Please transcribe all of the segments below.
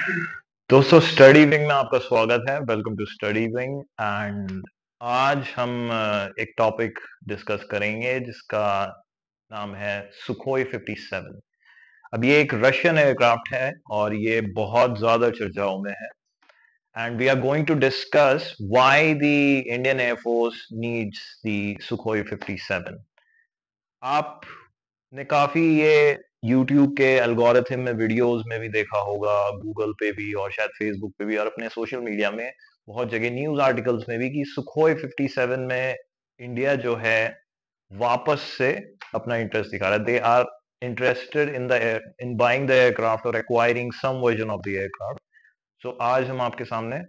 दोस्तों, study wing में आपका स्वागत है। Welcome to Study Wing. And आज हम एक टॉपिक डिस्कस करेंगे जिसका नाम है सुखोई 57। अब ये एक रशियन एयरक्राफ्ट है और ये बहुत ज्यादा चर्चाओं में है। And we are going to discuss why the Indian Air Force needs the Sukhoi 57। आपने काफी ये यूट्यूब के एल्गोरिथम में वीडियोस में भी देखा होगा, गूगल पे भी और शायद फेसबुक पे भी और अपने सोशल मीडिया में बहुत जगह न्यूज आर्टिकल्स में भी कि सुखोई 57 में इंडिया जो है वापस से अपना इंटरेस्ट दिखा रहा है। They are interested in buying the aircraft और acquiring some version of the aircraft. So आज हम आपके सामने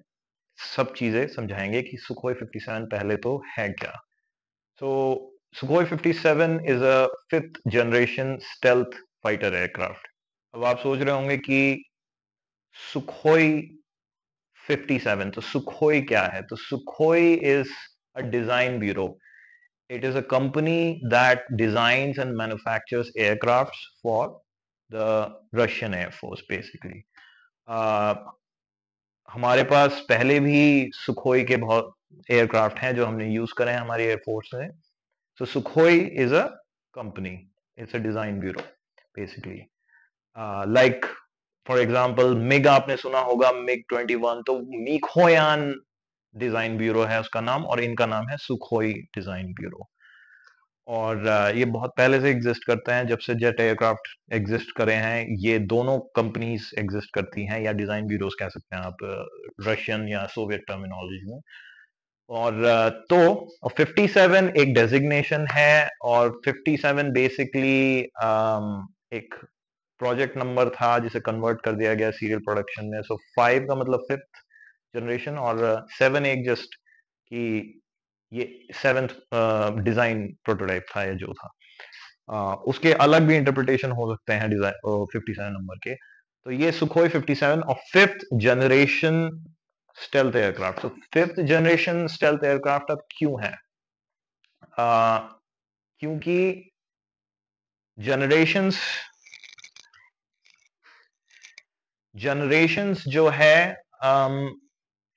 सब चीजें समझाएंगे कि सुखोई 57 पहले तो है क्या। So Sukhoi 57 is a fifth generation stealth fighter aircraft. अब आप सोच रहे होंगे कि सुखोई 57, तो सुखोई क्या है? तो Sukhoi is a design bureau. It is a company that designs and manufactures aircrafts for the Russian Air Force basically. हमारे पास पहले भी सुखोई के बहुत एयरक्राफ्ट हैं जो हमने यूज करे हैं हमारी एयरफोर्स में। So Sukhoi is a company. It's a design bureau, basically. Like, for example, MiG आपने सुना होगा, MiG-21, तो मीखोयान डिजाइन ब्यूरो है उसका नाम, और इनका नाम है सुखोई डिजाइन ब्यूरो। और ये बहुत पहले से एग्जिस्ट करते हैं, जब से जेट एयरक्राफ्ट एग्जिस्ट करे हैं ये दोनों कंपनीज एग्जिस्ट करती हैं, या डिजाइन ब्यूरोज कह सकते हैं आप रशियन या सोवियत टर्मिनोलॉजी में। और तो 57 एक डेजिग्नेशन है, और 57 बेसिकली एक प्रोजेक्ट नंबर था जिसे कन्वर्ट कर दिया गया सीरियल प्रोडक्शन में। सो 5 का मतलब फिफ्थ जनरेशन, और 7 एक जस्ट कि ये सेवेंथ डिजाइन प्रोटोटाइप था या जो था। उसके अलग भी इंटरप्रिटेशन हो सकते हैं डिजाइन 57 नंबर के। तो ये सुखोई 57 और फिफ्थ जनरेशन स्टेल्थ एयरक्राफ्ट। तो फिफ्थ जनरेशन स्टेल्थ एयरक्राफ्ट अब क्यों है? क्योंकि जनरेशंस जनरेशंस जो है,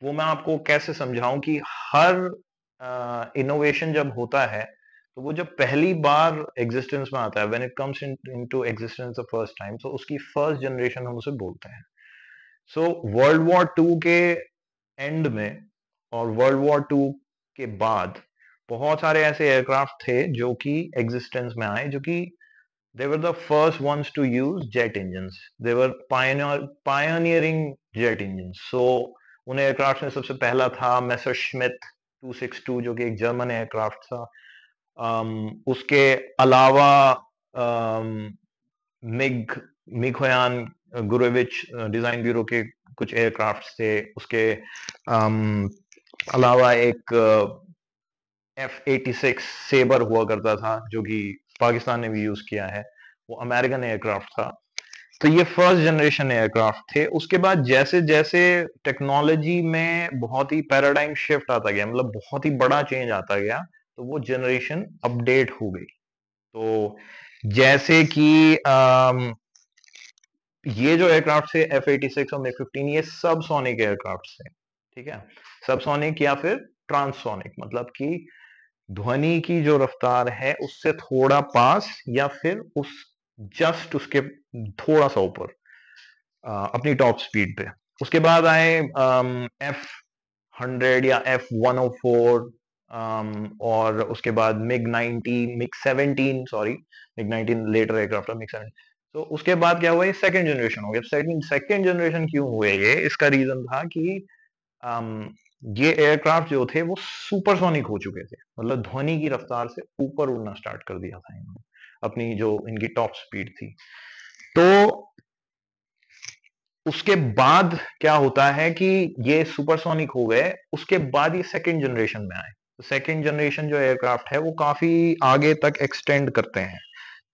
वो मैं आपको कैसे समझाऊं कि हर इनोवेशन जब होता है तो वो जब पहली बार एग्जिस्टेंस में आता है, when it comes into existence the first time, तो उसकी फर्स्ट जनरेशन हम उसे बोलते हैं। सो वर्ल्ड वॉर टू के एंड में और वर्ल्ड वॉर टू के बाद बहुत सारे ऐसे एयरक्राफ्ट थे जो कि एग्जिस्टेंस में आए, जो कि they were the first ones to use jet engines. They were pioneering jet engines. So उन एयरक्राफ्ट में सबसे पहला था मेसर श्मिथ 262, जो कि एक जर्मन एयरक्राफ्ट था। उसके अलावा मिग मिखोयान गुरेविच डिजाइन ब्यूरो के कुछ एयरक्राफ्ट थे। उसके अलावा एक F-86 सेबर हुआ करता था, जो कि पाकिस्तान ने भी यूज किया है, वो अमेरिकन एयरक्राफ्ट था। तो ये फर्स्ट जनरेशन एयरक्राफ्ट थे। उसके बाद जैसे जैसे टेक्नोलॉजी में बहुत ही पैराडाइम शिफ्ट आता गया, मतलब बहुत ही बड़ा चेंज आता गया, तो वो जनरेशन अपडेट हो गई। तो जैसे कि ये जो एयरक्राफ्ट थे F-86 और MiG-15, ये सब सोनिक एयरक्राफ्ट थे। ठीक है, सब सोनिक या फिर ट्रांससोनिक, मतलब कि ध्वनि की जो रफ्तार है उससे थोड़ा पास या फिर उस जस्ट उसके थोड़ा सा ऊपर अपनी टॉप स्पीड पे। उसके बाद आए F-100 या F-104, और उसके बाद MiG-17, sorry, MiG-19 letter aircraft था, MiG-17। तो उसके बाद क्या हुआ, ये सेकंड जनरेशन हो गया। सेकंड जनरेशन क्यों हुए ये? इसका रीजन था कि ये एयरक्राफ्ट जो थे वो सुपरसोनिक हो चुके थे, मतलब ध्वनि की रफ्तार से ऊपर उड़ना स्टार्ट कर दिया था इन्होंने, अपनी जो इनकी टॉप स्पीड थी। तो उसके बाद क्या होता है कि ये सुपरसोनिक हो गए, उसके बाद ये सेकंड जनरेशन में आए। तो सेकंड जनरेशन जो एयरक्राफ्ट है वो काफी आगे तक एक्सटेंड करते हैं।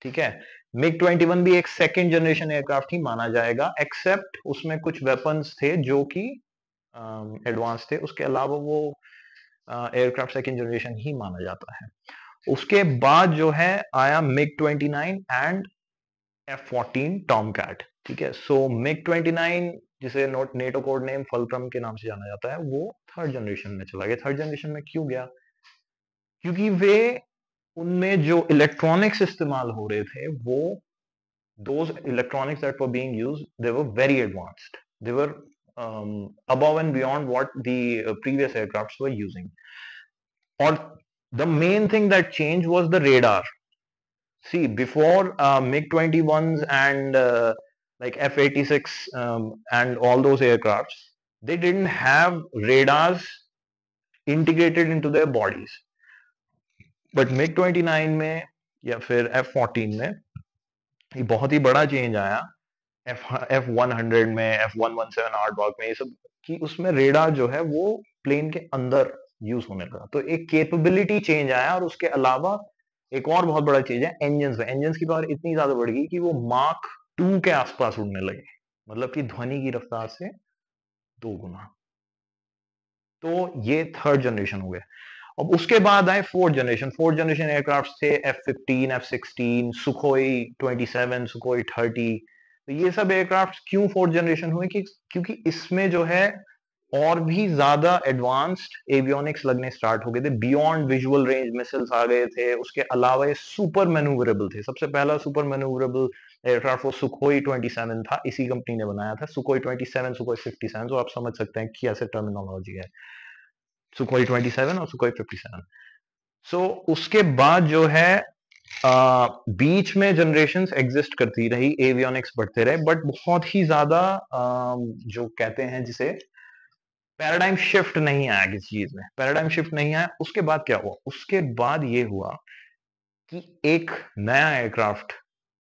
ठीक है, MiG-21 भी एक सेकंड जनरेशन एयरक्राफ्ट ही माना जाएगा, एक्सेप्ट उसमें कुछ वेपन्स थे जो कि एडवांस थे। उसके अलावा वो एयरक्राफ्ट सेकंड जनरेशन ही माना जाता है। उसके बाद जो है आया MiG-29 एंड F-14 टॉमकैट। ठीक है, सो MiG-29 जिसे नेटो कोड नेम फल्क्रम के नाम से जाना जाता है, वो थर्ड जनरेशन में चला गया। थर्ड जनरेशन में क्यों गया? क्योंकि वे उनमें जो इलेक्ट्रॉनिक्स इस्तेमाल हो रहे थे, वो those electronics that were being used, they were very advanced. They were above and beyond what the previous aircrafts were using. Or the main thing that changed was the radar. See, before MiG-21s and like F-86 and all those aircrafts, they didn't have radars integrated into their bodies. But MiG-29 में या फिर F-14 में ये बहुत ही बड़ा change आया। F-100 में, F-117 आर्टबॉग में, ये सब कि उसमें रेडार जो है वो प्लेन के अंदर यूज होने लगा। तो एक कैपेबिलिटी चेंज आया। और उसके अलावा एक और बहुत बड़ा चीज है इंजन में। इंजन की पावर इतनी ज्यादा बढ़ गई कि वो मार्क 2 के आसपास उड़ने लगे, मतलब कि ध्वनि की रफ्तार से 2 गुना। तो ये थर्ड जनरेशन हो गया। अब उसके बाद आए fourth generation. Fourth generation aircraft थे F-15, F-16, सुखोई 27, सुखोई 30। तो ये सब एयरक्राफ्ट क्यों फोर्थ जनरेशन हुए? क्योंकि इसमें जो है और भी ज्यादा एडवांस्ड एवियोनिक्स लगने स्टार्ट हो गए थे। बियॉन्ड विजुअल रेंज मिसाइल्स आ गए थे। उसके अलावा ये सुपर मैन्यूवरेबल थे। सबसे पहला सुपर मैन्यूवरेबल एयरक्राफ्ट वो सुखोई 27 था। इसी कंपनी ने बनाया था। सुखोई 27, सुखोई 57, तो आप समझ सकते हैं कि ऐसे टर्मिनोलॉजी है, सुखोई 27 और सुखोई 57। सो उसके बाद जो है बीच में जनरेशंस एग्जिस्ट करती रही, एवियोनिक्स बढ़ते रहे, बट बहुत ही ज्यादा जो कहते हैं जिसे पैराडाइम शिफ्ट नहीं आया किसी चीज में। पैराडाइम शिफ्ट नहीं आया। उसके बाद क्या हुआ? उसके बाद ये हुआ कि एक नया एयरक्राफ्ट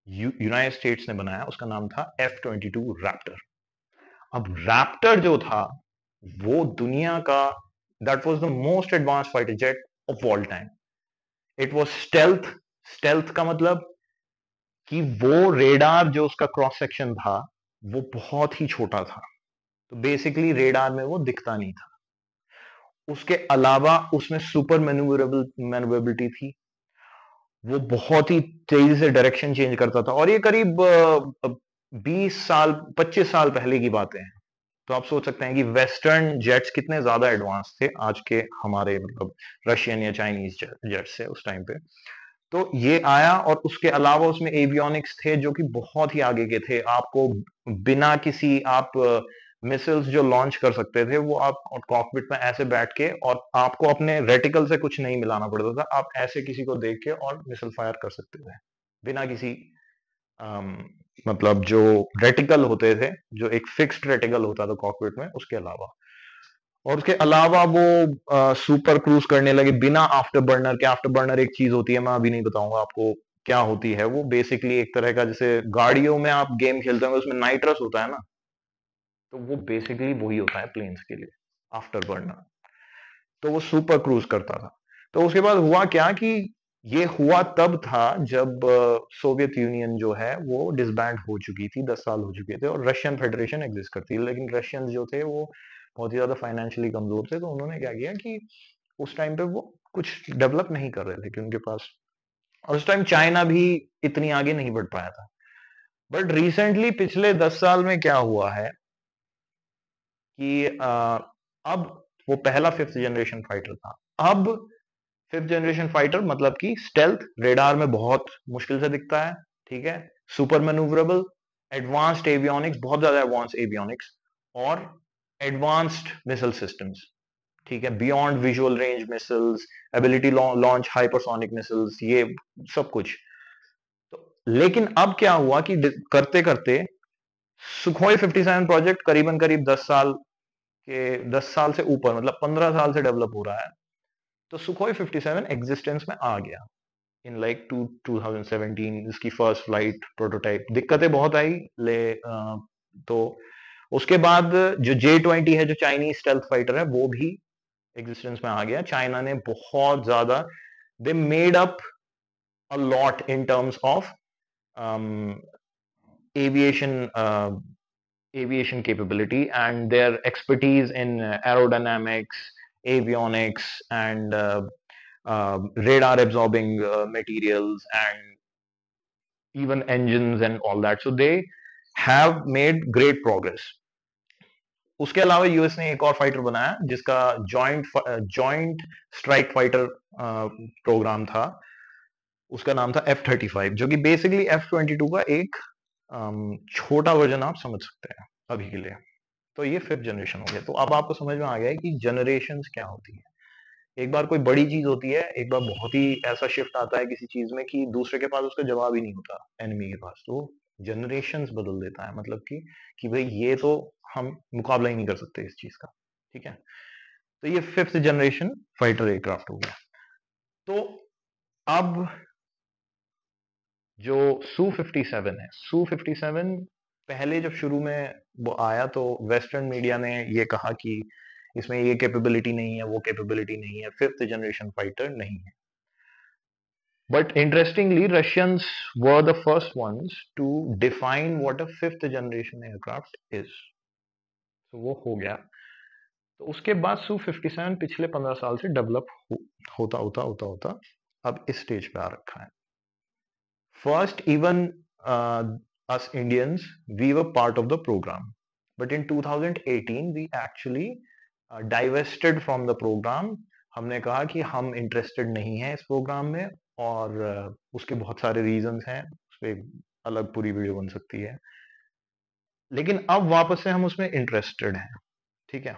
यूनाइटेड स्टेट्स ने बनाया। उसका नाम था F-22 रैप्टर। अब रैप्टर जो था वो दुनिया का that was the most advance fighter jet of all time. It was stealth. Stealth का मतलब कि वो रेडार जो उसका क्रॉस सेक्शन था वो बहुत ही छोटा था। तो बेसिकली रेडार में वो दिखता नहीं था। उसके अलावा उसमें सुपर मैन्यूवरेबिलिटी थी। वो बहुत ही तेजी से डायरेक्शन चेंज करता था। और ये करीब 20 साल 25 साल पहले की बातें हैं। तो आप सोच सकते हैं कि वेस्टर्न जेट्स कितने ज्यादा एडवांस थे आज के हमारे मतलब रशियन या चाइनीज जेट्स से उस टाइम पे। तो ये आया। और उसके अलावा उसमें एवियोनिक्स थे जो कि बहुत ही आगे के थे। आपको बिना किसी आप मिसाइल्स जो लॉन्च कर सकते थे वो आप कॉकपिट में ऐसे बैठ के, और आपको अपने रेटिकल से कुछ नहीं मिलाना पड़ता था। आप ऐसे किसी को देख के और मिसाइल फायर कर सकते थे बिना किसी मतलब जो रेटिकल होते थे, जो एक फिक्स्ड रेटिकल होता था कॉकपिट में, उसके अलावा। और उसके अलावा वो सुपर क्रूज करने लगे बिना आफ्टर बर्नर के। आफ्टर बर्नर एक चीज होती है, मैं अभी नहीं बताऊंगा आपको क्या होती है। वो बेसिकली एक तरह का, जैसे गाड़ियों में आप गेम खेलते हैं उसमें नाइट्रस होता है ना, तो वो बेसिकली वही होता है प्लेन्स के लिए, आफ्टर बर्नर। तो वो सुपर क्रूज करता था। तो उसके बाद हुआ क्या कि ये हुआ तब था जब सोवियत यूनियन जो है वो डिसबैंड हो चुकी थी, 10 साल हो चुके थे, और रशियन फेडरेशन एग्जिस्ट करती थी। लेकिन रशियंस जो थे वो बहुत ही ज्यादा फाइनेंशियली कमजोर थे। तो उन्होंने क्या किया कि उस टाइम पे वो कुछ डेवलप नहीं कर रहे थे कि उनके पास। और उस टाइम चाइना भी इतनी आगे नहीं बढ़ पाया था। बट रिसेंटली पिछले 10 साल में क्या हुआ है कि अब वो पहला फिफ्थ जनरेशन फाइटर था। अब फिफ्थ जनरेशन फाइटर मतलब कि स्टेल्थ, रेडार में बहुत मुश्किल से दिखता है, ठीक है, सुपर मैन्यूवरेबल, एडवांस्ड एवियोनिक्स, बहुत ज्यादा एडवांस एवियोनिक्स, और एडवांस्ड मिसाइल सिस्टम्स, ठीक है, beyond visual range missiles, ability launch hypersonic missiles, ये सब कुछ। तो लेकिन अब क्या हुआ कि करते करते सुखोई 57 प्रोजेक्ट करीबन करीब 10 साल से ऊपर, मतलब 15 साल से डेवलप हो रहा है। तो सुखोई 57 एग्जिस्टेंस में आ गया इन लाइक 2017। इसकी फर्स्ट फ्लाइट प्रोटोटाइप, दिक्कतें बहुत आई तो उसके बाद जो J-20 है, जो चाइनीज स्टेल्थ फाइटर है, वो भी एग्जिस्टेंस में आ गया। चाइना ने बहुत ज्यादा, they made up a lot in terms of aviation aviation capability, and their expertise in aerodynamics, avionics, and radar absorbing materials, and even engines and all that. So they have made great progress. उसके अलावा US ने एक और fighter बनाया जिसका joint strike fighter programme था। उसका नाम था F-35, जो कि बेसिकली F-22 का एक छोटा वर्जन आप समझ सकते हैं अभी के लिए। तो ये 5th जनरेशन हो गया। तो अब आपको समझ में आ गया है कि जनरेशन क्या होती है। एक बार कोई बड़ी चीज होती है, एक बार बहुत ही ऐसा शिफ्ट आता है किसी चीज में कि दूसरे के पास उसका जवाब ही नहीं होता एनिमी के पास, तो जनरेशन्स बदल देता है। मतलब कि भाई ये तो हम मुकाबला ही नहीं कर सकते इस चीज का। ठीक है, तो ये 5th जनरेशन फाइटर एयरक्राफ्ट हो गया। तो अब जो Su-57 है, Su-57 पहले जब शुरू में वो आया तो वेस्टर्न मीडिया ने ये कहा कि इसमें ये कैपेबिलिटी नहीं है, वो कैपेबिलिटी नहीं है, 5th जनरेशन फाइटर नहीं है। But interestingly, Russians were the first ones to define what a 5th generation aircraft is. तो वो हो गया। तो उसके बाद Su-57 पिछले 15 साल से डेवलप होता होता होता होता अब इस स्टेज पे आ रखा है। First, even us Indians, we were part of the program. But in 2018, we actually divested from the program. हमने कहा कि हम इंटरेस्टेड नहीं हैं इस प्रोग्राम में, और उसके बहुत सारे रीजंस हैं, उस पर अलग पूरी वीडियो बन सकती है। लेकिन अब वापस से हम उसमें इंटरेस्टेड हैं। ठीक है,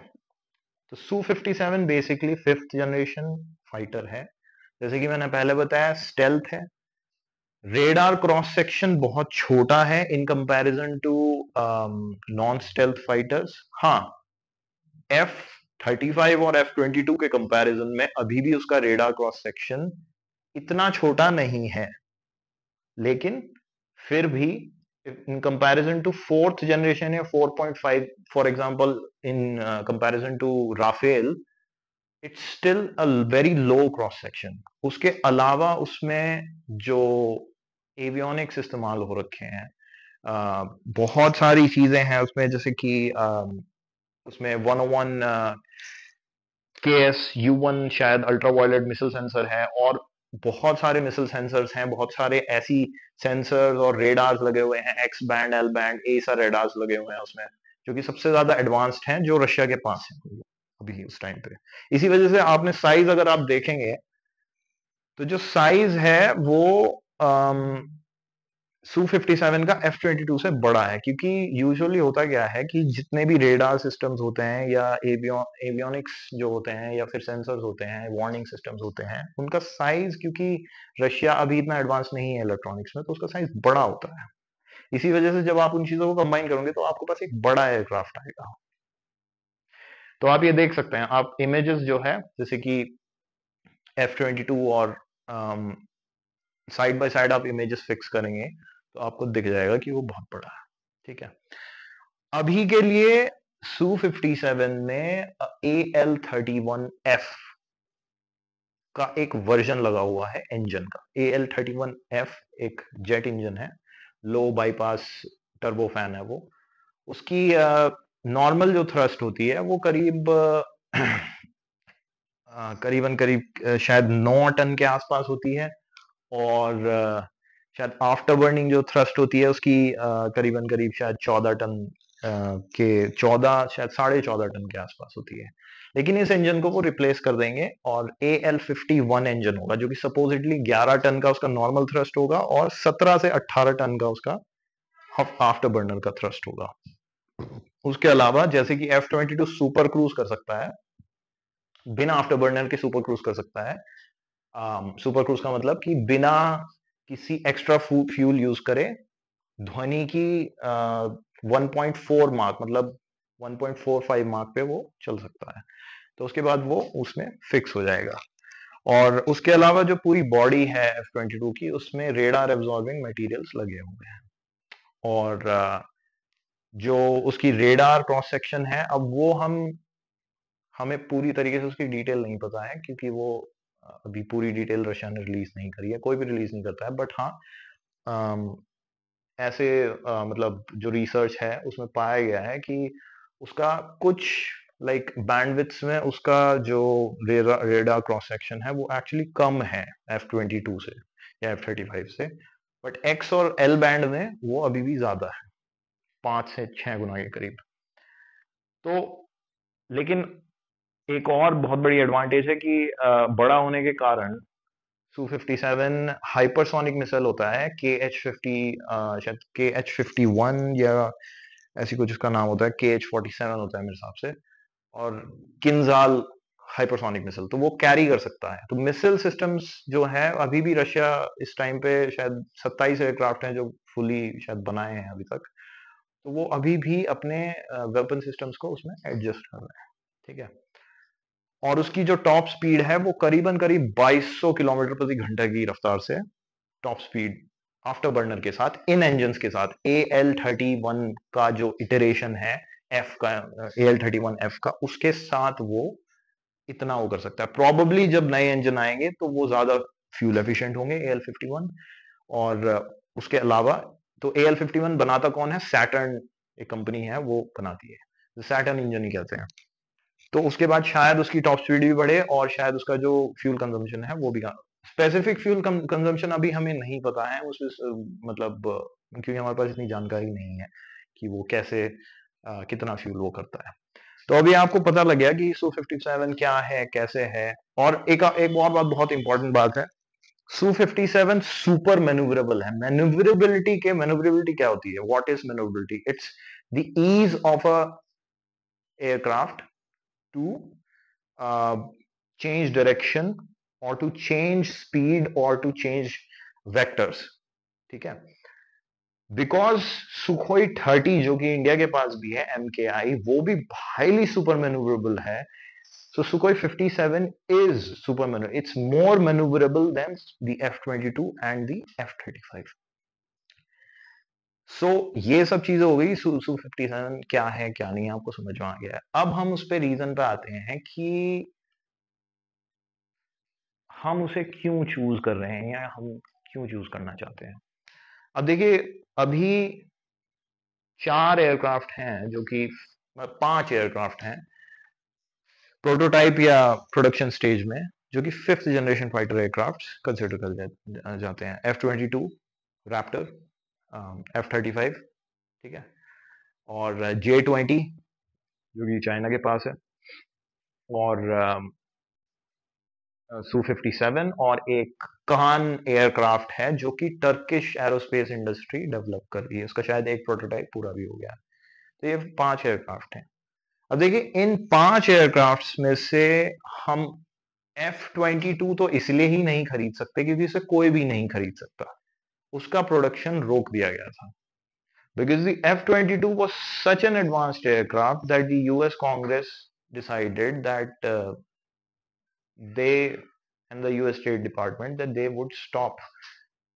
तो Su-57 basically 5th generation fighter है। जैसे कि मैंने पहले बताया, स्टेल्थ है, रेडार क्रॉस सेक्शन बहुत छोटा है in comparison to non stealth fighters. हाँ, F-35 और F-22 के कंपैरिजन में अभी भी उसका रेडार क्रॉस सेक्शन इतना छोटा नहीं है, लेकिन फिर भी इन कंपैरिजन टू 4th जनरेशन या 4.5, for example in comparison to Rafale, it's still a very low cross section. उसके अलावा उसमें जो एवियोनिक्स इस्तेमाल हो रखे हैं, बहुत सारी चीजें हैं उसमें, जैसे कि उसमें 101 KS-U1 शायद अल्ट्रावायलेट मिसाइल सेंसर है, और बहुत सारे मिसाइल सेंसर्स हैं, बहुत सारे ऐसी सेंसर्स और रेडार्स लगे हुए हैं, एक्स बैंड, एल बैंड, ऐसा रेडार्स लगे हुए हैं उसमें, जो कि सबसे ज्यादा एडवांस्ड हैं जो रशिया के पास है अभी उस टाइम पे। इसी वजह से आपने साइज अगर आप देखेंगे तो जो साइज है वो Su-57 का F-22 से बड़ा है, क्योंकि यूजुअली होता क्या है कि जितने भी रेडार सिस्टम्स होते हैं या एवियोनिक्स जो होते हैं या फिर सेंसर्स होते हैं, वार्निंग सिस्टम्स होते हैं, उनका साइज, क्योंकि रशिया अभी इतना एडवांस नहीं है इलेक्ट्रॉनिक्स में, तो उसका साइज बड़ा होता है। इसी वजह से जब आप उन चीजों को कंबाइन करोगे तो आपके पास एक बड़ा एयरक्राफ्ट आएगा। तो आप ये देख सकते हैं, आप इमेजेस जो है जैसे कि F-22 और साइड बाय साइड आप इमेजेस फिक्स करेंगे तो आपको दिख जाएगा कि वो बहुत बड़ा है। ठीक है, अभी के लिए Su-57 में AL-31F का एक वर्जन लगा हुआ है इंजन का। AL-31F एक जेट इंजन है, लो बाईपास टर्बो फैन है वो। उसकी नॉर्मल जो थ्रस्ट होती है वो करीबन करीब शायद 9 टन के आसपास होती है, और शायद आफ्टर बर्निंग जो थ्रस्ट होती है उसकी करीबन करीब शायद 14 टन के 14 शायद 14.5 टन के आसपास होती है। लेकिन इस इंजन को वो रिप्लेस कर देंगे और AL-51 इंजन होगा, जो कि सपोजिटली 11 टन का उसका नॉर्मल थ्रस्ट होगा और 17 से 18 टन का उसका आफ्टर बर्नर का थ्रस्ट होगा। उसके अलावा जैसे कि F-22 सुपर क्रूज कर सकता है, बिना आफ्टर बर्नर के सुपर क्रूज कर सकता है। सुपर क्रूज का मतलब कि बिना किसी एक्स्ट्रा फ्यूल यूज करे ध्वनि की 1.4 मार्क, मतलब 1.45 मार्क पे वो चल सकता है। तो उसके बाद वो उसमें फिक्स हो जाएगा। और उसके अलावा जो पूरी बॉडी है F-22 की, उसमें रेडार एब्जॉर्बिंग मटेरियल्स लगे हुए हैं, और जो उसकी रेडार क्रॉस सेक्शन है, अब वो हमें पूरी तरीके से उसकी डिटेल नहीं पता है, क्योंकि वो अभी पूरी डिटेल रशिया ने रिलीज नहीं करी है, कोई भी रिलीज नहीं करता है। बट हाँ, ऐसे मतलब जो रिसर्च है उसमें पाया गया है कि उसका कुछ बैंडविड्थ में उसका जो रेडार क्रॉस सेक्शन है वो एक्चुअली कम है F-22 से या F-35 से, बट एक्स और एल बैंड में वो अभी भी ज्यादा है, 5 से 6 गुना के करीब। तो लेकिन एक और बहुत बड़ी एडवांटेज है कि बड़ा होने के कारण Su-57 हाइपरसोनिक मिसाइल होता है KH-50, शायद KH-51 या ऐसी कुछ उसका नाम होता है, KH-47 होता है मेरे हिसाब से, और किंजाल हाइपरसोनिक मिसाइल, तो वो कैरी कर सकता है। तो मिसाइल सिस्टम्स जो है अभी भी रशिया इस टाइम पे शायद 27 एयरक्राफ्ट हैं जो फुली शायद बनाए हैं अभी तक, तो वो अभी भी अपने वेपन सिस्टम्स को उसमें एडजस्ट कर रहे हैं। ठीक है, और उसकी जो टॉप स्पीड है वो करीबन करीब 2200 किलोमीटर प्रति घंटे की रफ्तार से टॉप स्पीड आफ्टर बर्नर के साथ, इन इंजन के साथ, AL-31 का जो इटरेशन है एफ का, AL-31F का, उसके साथ वो इतना वो कर सकता है। प्रोबेबली जब नए इंजन आएंगे तो वो ज्यादा फ्यूल एफिशिएंट होंगे AL-51। और उसके अलावा तो AL-51 बनाता कौन है? सैटर्न एक कंपनी है वो बनाती है, सैटर्न इंजन ही कहते हैं। तो उसके बाद शायद उसकी टॉप स्पीड भी बढ़े और शायद उसका जो फ्यूल कंजम्पशन है वो भी, स्पेसिफिक फ्यूल कंजम्पशन अभी हमें नहीं पता है उस मतलब क्योंकि हमारे पास इतनी जानकारी नहीं है कि वो कैसे कितना फ्यूल वो करता है। तो अभी आपको पता लग गया कि Su-57 क्या है, कैसे है। और एक एक और बात, बहुत इंपॉर्टेंट बात है, Su-57 सुपर मैन्यूवरेबल है। मैन्यूवरेबिलिटी क्या होती है? What is manoeuvrability? It's the ease of a aircraft to change direction or to change speed or to change vectors। ठीक है, बिकॉज सुखोई 30 जो कि इंडिया के पास भी है, MKI, वो भी हाईली सुपर मैन्यूवरेबल है। So Sukhoi 57 is super maneuver. It's more maneuverable than the F-22 and the F-35. So ये सब चीजें हो गई। Su-57 क्या है क्या नहीं है आपको समझ में आ गया है। अब हम उस पे रीजन पे आते हैं कि हम उसे क्यों चूज कर रहे हैं या हम क्यों चूज करना चाहते हैं। अब देखिए, अभी 4 एयरक्राफ्ट हैं जो कि 5 एयरक्राफ्ट हैं प्रोटोटाइप या प्रोडक्शन स्टेज में, जो कि 5th generation fighter aircraft consider कर जाते हैं। F-22 रैप्टर, F-35, ठीक है, और J-20 जो कि चाइना के पास है, और Su-57, और एक कान एयरक्राफ्ट है जो कि टर्किश एरोस्पेस इंडस्ट्री डेवलप कर रही है, उसका शायद एक प्रोटोटाइप पूरा भी हो गया। तो ये 5 एयरक्राफ्ट हैं। अब देखिए, इन 5 एयरक्राफ्ट में से हम F-22 तो इसलिए ही नहीं खरीद सकते क्योंकि इसे कोई भी नहीं खरीद सकता, उसका प्रोडक्शन रोक दिया गया था। Because the F-22 was such an advanced aircraft that the US Congress decided that they and the US State Department that they would stop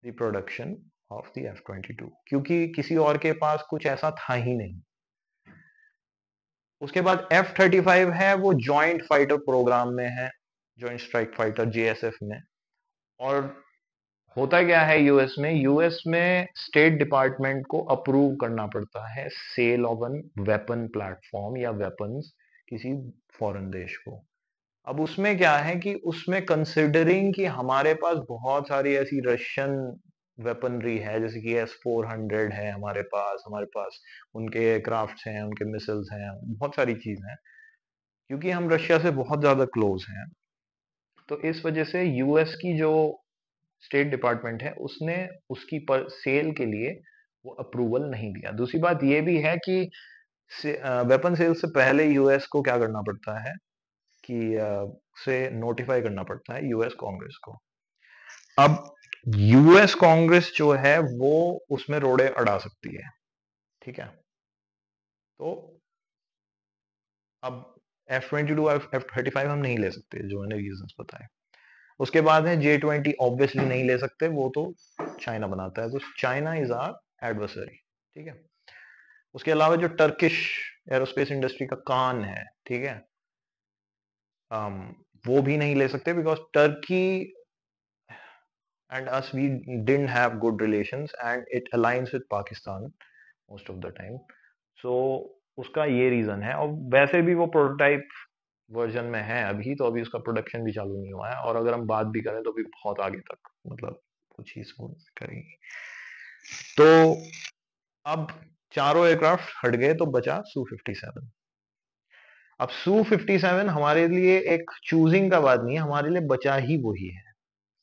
the production of the F-22, क्योंकि किसी और के पास कुछ ऐसा था ही नहीं। उसके बाद F-35 है, वो जॉइंट फाइटर प्रोग्राम में है, जॉइंट स्ट्राइक फाइटर JSF में। और होता क्या है यूएस में स्टेट डिपार्टमेंट को अप्रूव करना पड़ता है sale of an weapon platform या वेपन्स किसी फॉरेन देश को। अब उसमें क्या है कि उसमें कंसिडरिंग कि हमारे पास बहुत सारी ऐसी रशियन वेपनरी है, जैसे कि S-400 है हमारे पास उनके एयरक्राफ्ट हैं, उनके मिसाइल्स हैं, बहुत सारी चीज हैं, क्योंकि हम रशिया से बहुत ज्यादा क्लोज हैं। तो इस वजह से यूएस की जो स्टेट डिपार्टमेंट है उसने उसकी पर सेल के लिए वो अप्रूवल नहीं दिया। दूसरी बात ये भी है कि वेपन सेल से पहले यूएस को क्या करना पड़ता है कि उसे नोटिफाई करना पड़ता है यूएस कांग्रेस को। अब यूएस कांग्रेस जो है वो उसमें रोड़े अड़ा सकती है। ठीक है, तो अब F-22 F-35 हम नहीं ले सकते, जो मैंने रीजन बताए। उसके बाद है J-20, ऑब्वियसली नहीं ले सकते, वो तो चाइना बनाता है, तो चाइना इज आवर एडवर्सरी। ठीक है, उसके अलावा जो टर्किश एरोस्पेस इंडस्ट्री का कान है, ठीक है, वो भी नहीं ले सकते, because Turkey and us we didn't have good relations and it alliance with Pakistan most of the time. So उसका ये रीजन है, और वैसे भी वो प्रोटोटाइप वर्जन में है अभी, तो अभी उसका प्रोडक्शन भी चालू नहीं हुआ है, और अगर हम बात भी करें तो भी बहुत आगे तक, मतलब कुछ ही करेंगे। तो अब चारों एयरक्राफ्ट हट गए तो बचा Su-57। अब Su-57 हमारे लिए एक चूजिंग का बात नहीं है, हमारे लिए बचा ही वही है।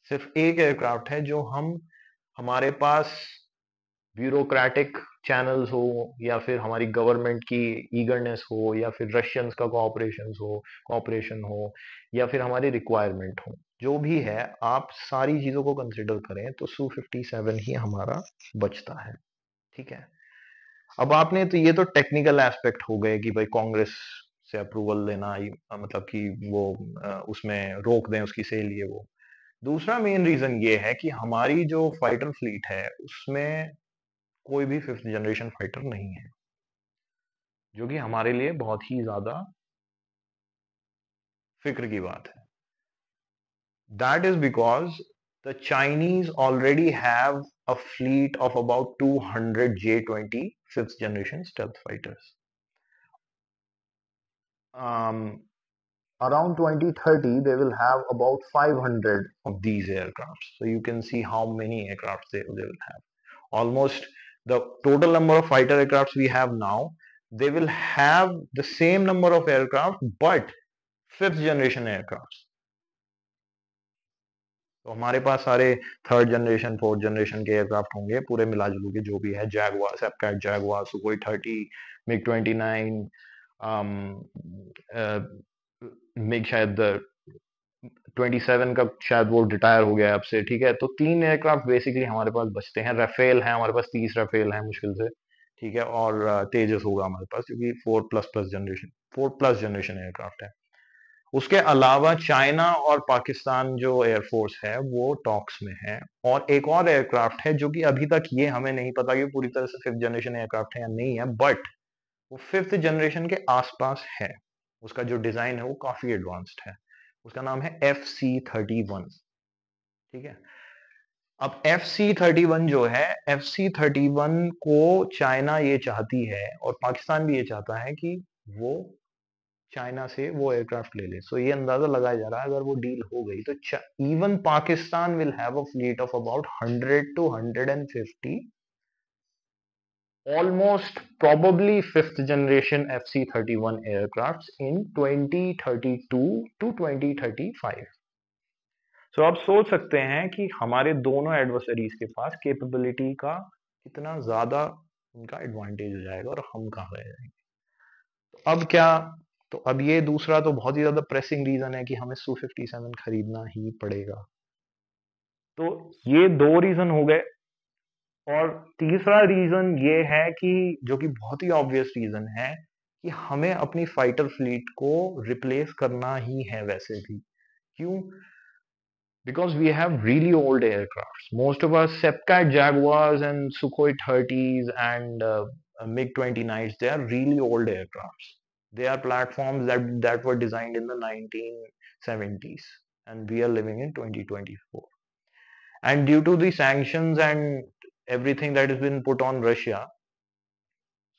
सिर्फ एक एयरक्राफ्ट है जो हमारे पास ब्यूरोक्रेटिक चैनल्स हो, या फिर हमारी गवर्नमेंट की ईगरनेस हो, या फिर रशियंस का कोऑपरेशन हो, या फिर हमारी रिक्वायरमेंट हो, जो भी है, आप सारी चीजों को कंसिडर करें तो Su-57 ही हमारा बचता है। ठीक है। अब आपने तो ये तो टेक्निकल एस्पेक्ट हो गए कि भाई कांग्रेस से अप्रूवल लेना, मतलब कि वो उसमें रोक दें उसकी सेल, ये वो। दूसरा मेन रीजन ये है कि हमारी जो फाइटर फ्लीट है उसमें कोई भी फिफ्थ जनरेशन फाइटर नहीं है, जो कि हमारे लिए बहुत ही ज्यादा फिक्र की बात है। That is because the Chinese already have a fleet of about 200 J-20 fifth generation stealth fighters. Around 2030 they will have about 500 of these aircrafts, so you can see how many aircrafts they will have. Almost the total number of fighter aircrafts we have now, they will have the same number of aircraft but fifth generation aircrafts. तो हमारे पास सारे third generation fourth generation के aircraft होंगे, पूरे मिला जुलू के जो भी है, Jaguar, SEPECAT Jaguar, Sukhoi 30, MiG 29, MiG शायद 27 का शायद वो रिटायर हो गया अब से। ठीक है, तो 3 एयरक्राफ्ट बेसिकली हमारे पास बचते हैं। राफेल है हमारे पास, 30 राफेल है मुश्किल से। ठीक है, और तेजस होगा हमारे पास, क्योंकि 4 प्लस जनरेशन एयरक्राफ्ट है। उसके अलावा चाइना और पाकिस्तान जो एयरफोर्स है वो टॉक्स में है, और एक और एयरक्राफ्ट है जो कि अभी तक ये हमें नहीं पता कि पूरी तरह से फिफ्थ जनरेशन एयरक्राफ्ट है या नहीं है, बट वो फिफ्थ जनरेशन के आसपास है। उसका जो डिजाइन है वो काफी एडवांस्ड है। उसका नाम है FC-31। ठीक है। अब FC-31 जो है, FC-31 को चाइना ये चाहती है और पाकिस्तान भी ये चाहता है कि वो चाइना से वो एयरक्राफ्ट ले ले। सो ये अंदाजा लगाया जा रहा है अगर वो डील हो गई तो even Pakistan will have a fleet of about 100 to 150 almost probably fifth generation FC-31 aircrafts in 2032 to 2035। सो आप सोच सकते हैं कि हमारे दोनों एडवर्सरीज के पास कैपेबिलिटी का कितना ज्यादा उनका एडवांटेज हो जाएगा और हम कहाँ रह जाएंगे। तो अब क्या, तो अब ये दूसरा तो बहुत ही ज्यादा प्रेसिंग रीजन है कि हमें Su-57 खरीदना ही पड़ेगा। तो ये 2 रीजन हो गए, और तीसरा रीजन ये है कि जो कि बहुत ही ऑब्वियस रीजन है कि हमें अपनी फाइटर फ्लीट को रिप्लेस करना ही है वैसे भी। क्यों? Because we have really old aircrafts. Most of our Sepcat Jaguars and Sukhoi 30s and MiG-29s, they are really old aircrafts. They are platforms that were designed in the 1970s, and we are living in 2024. And due to the sanctions and everything that has been put on Russia,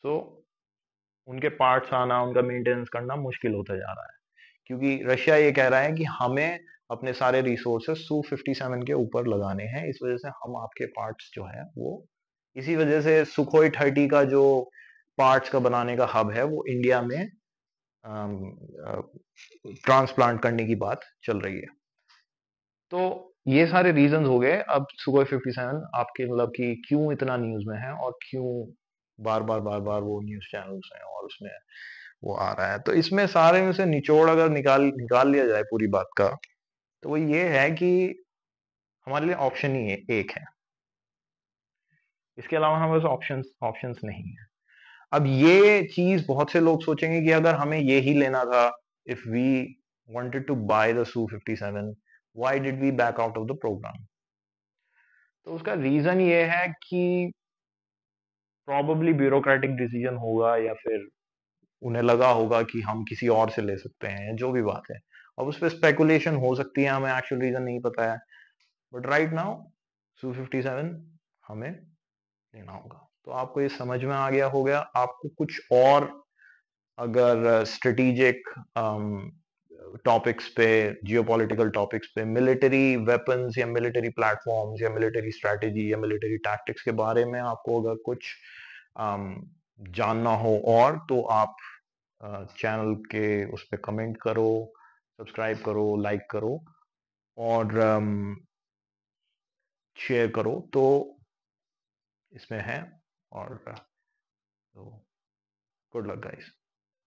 so उनके parts आना, उनका maintenance करना मुश्किल होता जा रहा है, क्योंकि रशिया ये कह रहा है कि हमें अपने सारे रिसोर्सेस Su-57 के ऊपर लगाने हैं। इस वजह से हम आपके पार्ट्स जो है वो, इसी वजह से सुखोई 30 का जो पार्ट्स का बनाने का हब है वो इंडिया में ट्रांसप्लांट करने की बात चल रही है। तो ये सारे रीजंस हो गए। अब सुखोई 57 आपके मतलब कि क्यों इतना न्यूज में है और क्यों बार बार वो न्यूज चैनल्स हैं और उसमें वो आ रहा है। तो इसमें सारे में से निचोड़ अगर निकाल निकाल लिया जाए पूरी बात का, तो वो ये है कि हमारे लिए ऑप्शन ही एक है, इसके अलावा हमारे पास ऑप्शंस नहीं है। अब ये चीज बहुत से लोग सोचेंगे कि अगर हमें ये ही लेना था, if we wanted to buy the Su-57, why did we back out of the programme? तो उसका रीजन ये है कि प्रॉबेबली ब्यूरोक्रेटिक डिसीजन होगा, या फिर उन्हें लगा होगा कि हम किसी और से ले सकते हैं, जो भी बात है। अब उस पर स्पेकुलेशन हो सकती है, हमें एक्चुअल रीजन नहीं पता है, बट राइट नाउ Su-57 हमें लेना होगा। तो आपको ये समझ में आ गया हो गया। आपको कुछ और अगर स्ट्रेटेजिक टॉपिक्स पे, जियोपॉलिटिकल टॉपिक्स पे, मिलिट्री वेपन्स या मिलिट्री प्लेटफॉर्म्स या मिलिट्री स्ट्रेटेजी या मिलिट्री टैक्टिक्स के बारे में आपको अगर कुछ जानना हो और, तो आप चैनल के उस पर कमेंट करो, सब्सक्राइब करो, लाइक करो और शेयर करो तो इसमें है। और तो गुड लक गाइस।